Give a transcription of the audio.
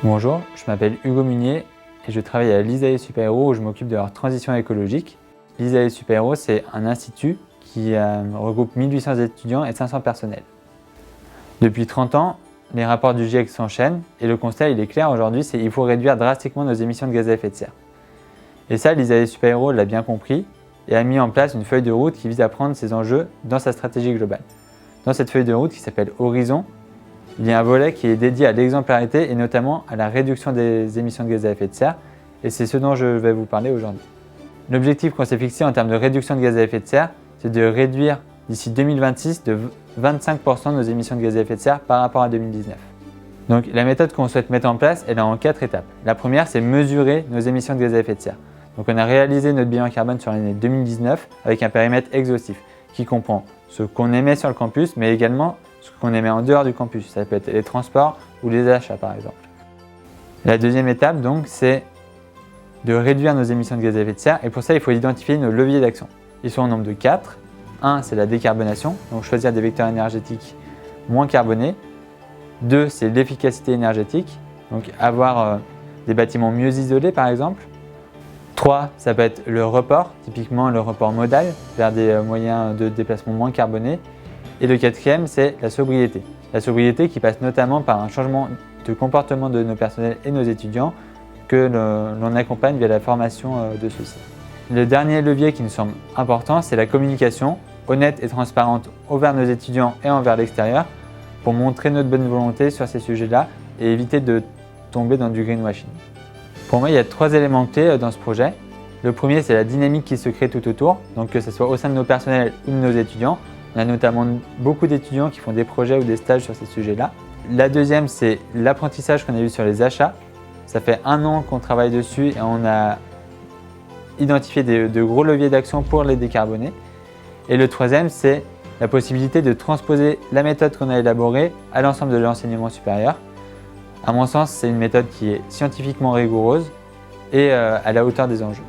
Bonjour, je m'appelle Hugo Munier et je travaille à l'ISAE Super-Héros où je m'occupe de leur transition écologique. L'ISAE Super-Héros, c'est un institut qui regroupe 1800 étudiants et 500 personnels. Depuis 30 ans, les rapports du GIEC s'enchaînent et le constat il est clair aujourd'hui, c'est qu'il faut réduire drastiquement nos émissions de gaz à effet de serre. Et ça, l'ISAE Super-Héros l'a bien compris et a mis en place une feuille de route qui vise à prendre ces enjeux dans sa stratégie globale. Dans cette feuille de route qui s'appelle Horizon, il y a un volet qui est dédié à l'exemplarité et notamment à la réduction des émissions de gaz à effet de serre et c'est ce dont je vais vous parler aujourd'hui. L'objectif qu'on s'est fixé en termes de réduction de gaz à effet de serre, c'est de réduire d'ici 2026 de 25% nos émissions de gaz à effet de serre par rapport à 2019. Donc la méthode qu'on souhaite mettre en place, elle est en 4 étapes. La première, c'est mesurer nos émissions de gaz à effet de serre. Donc on a réalisé notre bilan carbone sur l'année 2019 avec un périmètre exhaustif qui comprend ce qu'on émet sur le campus, mais également ce qu'on émet en dehors du campus. Ça peut être les transports ou les achats par exemple. La deuxième étape, donc, c'est de réduire nos émissions de gaz à effet de serre et pour ça, il faut identifier nos leviers d'action. Ils sont au nombre de 4. 1, c'est la décarbonation, donc choisir des vecteurs énergétiques moins carbonés. 2, c'est l'efficacité énergétique, donc avoir des bâtiments mieux isolés par exemple. 3, ça peut être le report, typiquement le report modal vers des moyens de déplacement moins carbonés. Et le quatrième, c'est la sobriété. La sobriété qui passe notamment par un changement de comportement de nos personnels et nos étudiants que l'on accompagne via la formation de ceux-ci. Le dernier levier qui nous semble important, c'est la communication honnête et transparente envers nos étudiants et envers l'extérieur pour montrer notre bonne volonté sur ces sujets-là et éviter de tomber dans du greenwashing. Pour moi, il y a 3 éléments clés dans ce projet. Le premier, c'est la dynamique qui se crée tout autour, donc que ce soit au sein de nos personnels ou de nos étudiants. On a notamment beaucoup d'étudiants qui font des projets ou des stages sur ces sujets-là. La deuxième, c'est l'apprentissage qu'on a eu sur les achats. Ça fait 1 an qu'on travaille dessus et on a identifié de gros leviers d'action pour les décarboner. Et le troisième, c'est la possibilité de transposer la méthode qu'on a élaborée à l'ensemble de l'enseignement supérieur. À mon sens, c'est une méthode qui est scientifiquement rigoureuse et à la hauteur des enjeux.